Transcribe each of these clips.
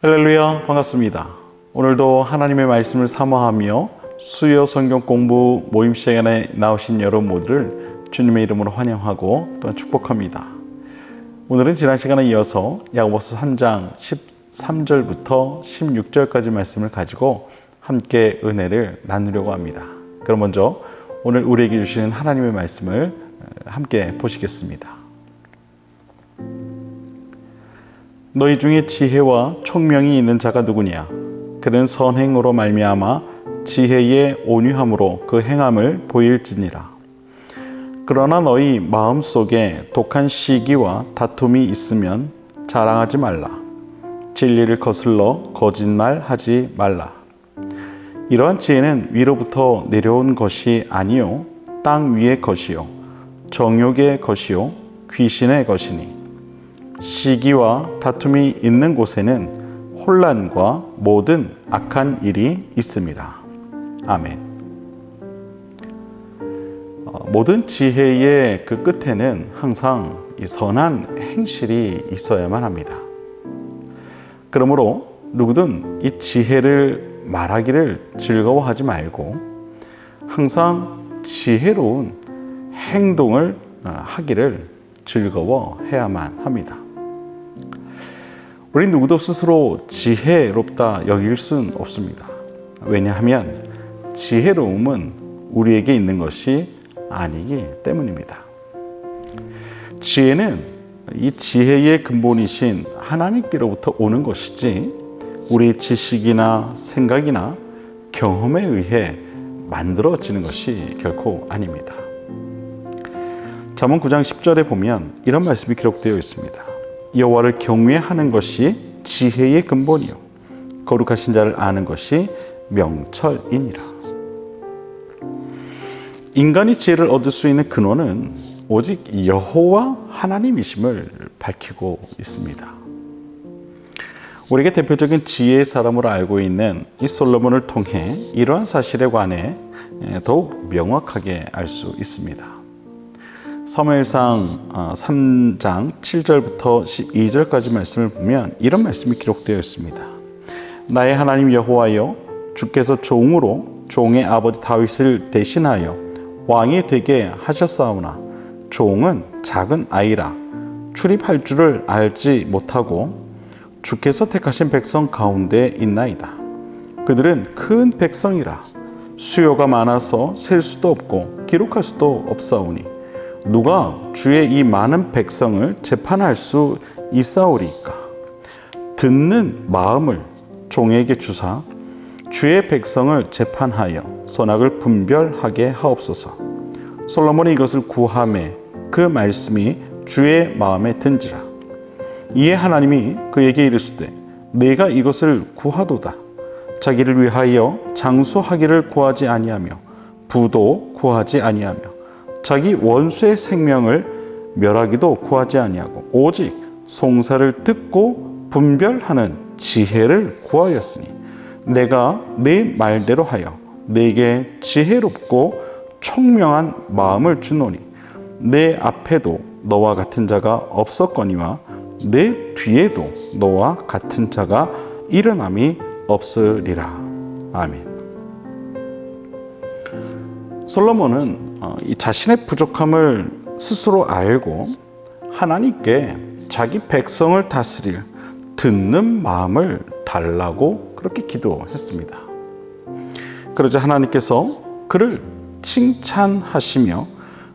할렐루야, 반갑습니다. 오늘도 하나님의 말씀을 사모하며 수요 성경 공부 모임 시간에 나오신 여러분 모두를 주님의 이름으로 환영하고 또한 축복합니다. 오늘은 지난 시간에 이어서 야고보서 3장 13절부터 16절까지 말씀을 가지고 함께 은혜를 나누려고 합니다. 그럼 먼저 오늘 우리에게 주시는 하나님의 말씀을 함께 보시겠습니다. 너희 중에 지혜와 총명이 있는 자가 누구냐? 그는 선행으로 말미암아 지혜의 온유함으로 그 행함을 보일지니라. 그러나 너희 마음속에 독한 시기와 다툼이 있으면 자랑하지 말라. 진리를 거슬러 거짓말하지 말라. 이러한 지혜는 위로부터 내려온 것이 아니요 땅 위의 것이요 정욕의 것이요 귀신의 것이니 시기와 다툼이 있는 곳에는 혼란과 모든 악한 일이 있습니다. 아멘. 모든 지혜의 그 끝에는 항상 이 선한 행실이 있어야만 합니다. 그러므로 누구든 이 지혜를 말하기를 즐거워하지 말고 항상 지혜로운 행동을 하기를 즐거워해야만 합니다. 우리 누구도 스스로 지혜롭다 여길 순 없습니다. 왜냐하면 지혜로움은 우리에게 있는 것이 아니기 때문입니다. 지혜는 이 지혜의 근본이신 하나님께로부터 오는 것이지 우리 지식이나 생각이나 경험에 의해 만들어지는 것이 결코 아닙니다. 잠언 9장 10절에 보면 이런 말씀이 기록되어 있습니다. 여호와를 경외하는 것이 지혜의 근본이요 거룩하신 자를 아는 것이 명철이니라. 인간이 지혜를 얻을 수 있는 근원은 오직 여호와 하나님이심을 밝히고 있습니다. 우리에게 대표적인 지혜의 사람으로 알고 있는 이 솔로몬을 통해 이러한 사실에 관해 더욱 명확하게 알 수 있습니다. 사무엘상 3장 7절부터 12절까지 말씀을 보면 이런 말씀이 기록되어 있습니다. 나의 하나님 여호와여, 주께서 종으로 종의 아버지 다윗을 대신하여 왕이 되게 하셨사오나 종은 작은 아이라 출입할 줄을 알지 못하고 주께서 택하신 백성 가운데 있나이다. 그들은 큰 백성이라 수요가 많아서 셀 수도 없고 기록할 수도 없사오니 누가 주의 이 많은 백성을 재판할 수 있사오리까? 듣는 마음을 종에게 주사 주의 백성을 재판하여 선악을 분별하게 하옵소서. 솔로몬이 이것을 구하매 그 말씀이 주의 마음에 든지라. 이에 하나님이 그에게 이르시되 내가 이것을 구하도다. 자기를 위하여 장수하기를 구하지 아니하며 부도 구하지 아니하며 자기 원수의 생명을 멸하기도 구하지 아니하고 오직 송사를 듣고 분별하는 지혜를 구하였으니 내가 네 말대로 하여 네게 지혜롭고 총명한 마음을 주노니 내 앞에도 너와 같은 자가 없었거니와 내 뒤에도 너와 같은 자가 일어남이 없으리라. 아멘. 솔로몬은 이 자신의 부족함을 스스로 알고 하나님께 자기 백성을 다스릴 듣는 마음을 달라고 그렇게 기도했습니다. 그러자 하나님께서 그를 칭찬하시며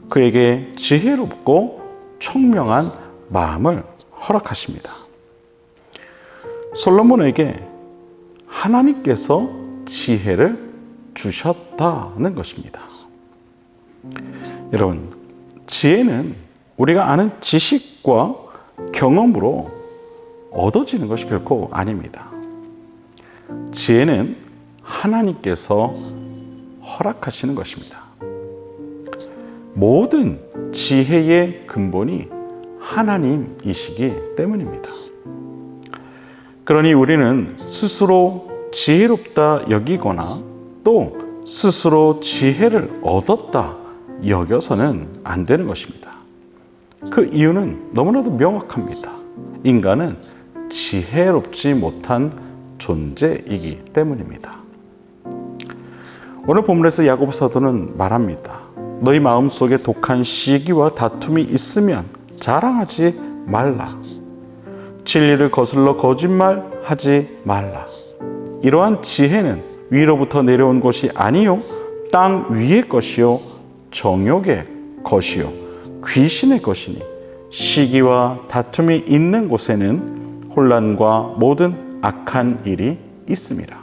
그에게 지혜롭고 총명한 마음을 허락하십니다. 솔로몬에게 하나님께서 지혜를 주셨다는 것입니다. 여러분, 지혜는 우리가 아는 지식과 경험으로 얻어지는 것이 결코 아닙니다. 지혜는 하나님께서 허락하시는 것입니다. 모든 지혜의 근본이 하나님이시기 때문입니다. 그러니 우리는 스스로 지혜롭다 여기거나 또 스스로 지혜를 얻었다 여겨서는 안 되는 것입니다. 그 이유는 너무나도 명확합니다. 인간은 지혜롭지 못한 존재이기 때문입니다. 오늘 본문에서 야고보 사도는 말합니다. 너희 마음속에 독한 시기와 다툼이 있으면 자랑하지 말라. 진리를 거슬러 거짓말하지 말라. 이러한 지혜는 위로부터 내려온 것이 아니요 땅 위의 것이요 정욕의 것이요 귀신의 것이니 시기와 다툼이 있는 곳에는 혼란과 모든 악한 일이 있습니다.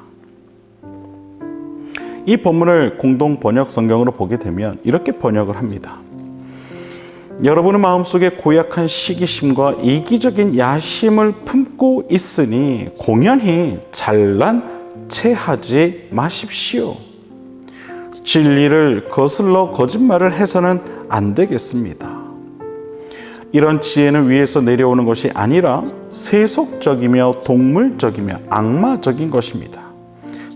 이 본문을 공동 번역 성경으로 보게 되면 이렇게 번역을 합니다. 여러분의 마음속에 고약한 시기심과 이기적인 야심을 품고 있으니 공연히 잘난 체하지 마십시오. 진리를 거슬러 거짓말을 해서는 안 되겠습니다. 이런 지혜는 위에서 내려오는 것이 아니라 세속적이며 동물적이며 악마적인 것입니다.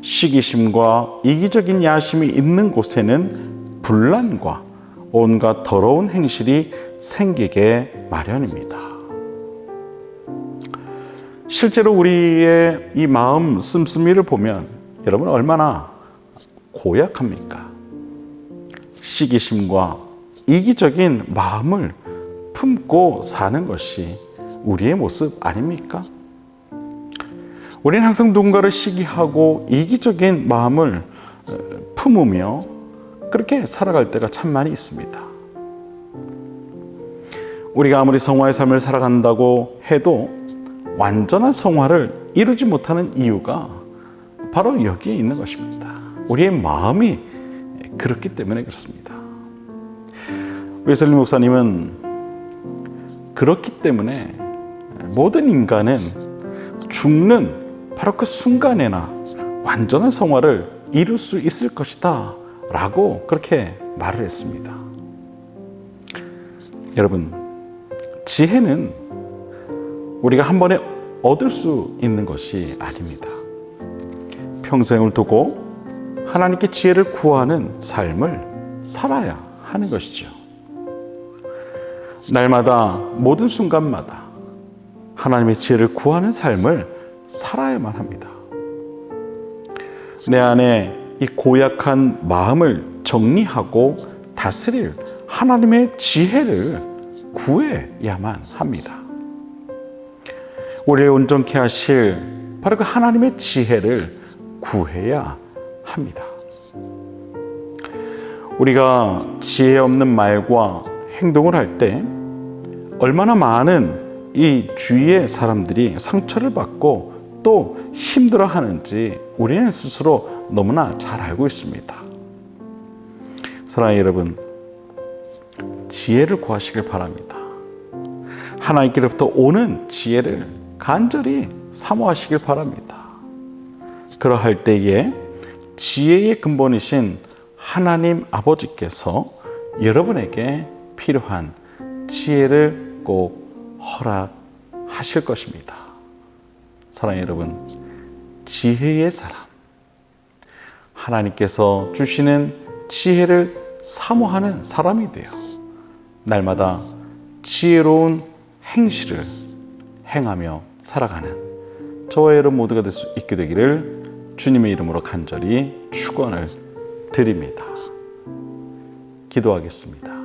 시기심과 이기적인 야심이 있는 곳에는 분란과 온갖 더러운 행실이 생기게 마련입니다. 실제로 우리의 이 마음 씀씀이를 보면 여러분 얼마나 고약합니까? 시기심과 이기적인 마음을 품고 사는 것이 우리의 모습 아닙니까? 우리는 항상 누군가를 시기하고 이기적인 마음을 품으며 그렇게 살아갈 때가 참 많이 있습니다. 우리가 아무리 성화의 삶을 살아간다고 해도 완전한 성화를 이루지 못하는 이유가 바로 여기에 있는 것입니다. 우리의 마음이 그렇기 때문에 그렇습니다. 웨슬리 목사님은 그렇기 때문에 모든 인간은 죽는 바로 그 순간에나 완전한 성화를 이룰 수 있을 것이다 라고 그렇게 말을 했습니다. 여러분, 지혜는 우리가 한 번에 얻을 수 있는 것이 아닙니다. 평생을 두고 하나님께 지혜를 구하는 삶을 살아야 하는 것이죠. 날마다 모든 순간마다 하나님의 지혜를 구하는 삶을 살아야만 합니다. 내 안에 이 고약한 마음을 정리하고 다스릴 하나님의 지혜를 구해야만 합니다. 우리를 온전케 하실 바로 그 하나님의 지혜를 구해야 합니다. 우리가 지혜 없는 말과 행동을 할 때 얼마나 많은 이 주위의 사람들이 상처를 받고 또 힘들어하는지 우리는 스스로 너무나 잘 알고 있습니다. 사랑하는 여러분, 지혜를 구하시길 바랍니다. 하나님께로부터 오는 지혜를 간절히 사모하시길 바랍니다. 그러할 때에 지혜의 근본이신 하나님 아버지께서 여러분에게 필요한 지혜를 꼭 허락하실 것입니다. 사랑하는 여러분, 지혜의 사람, 하나님께서 주시는 지혜를 사모하는 사람이 되어 날마다 지혜로운 행실을 행하며 살아가는 저와 여러분 모두가 될 수 있게 되기를 주님의 이름으로 간절히 축원을 드립니다. 기도하겠습니다.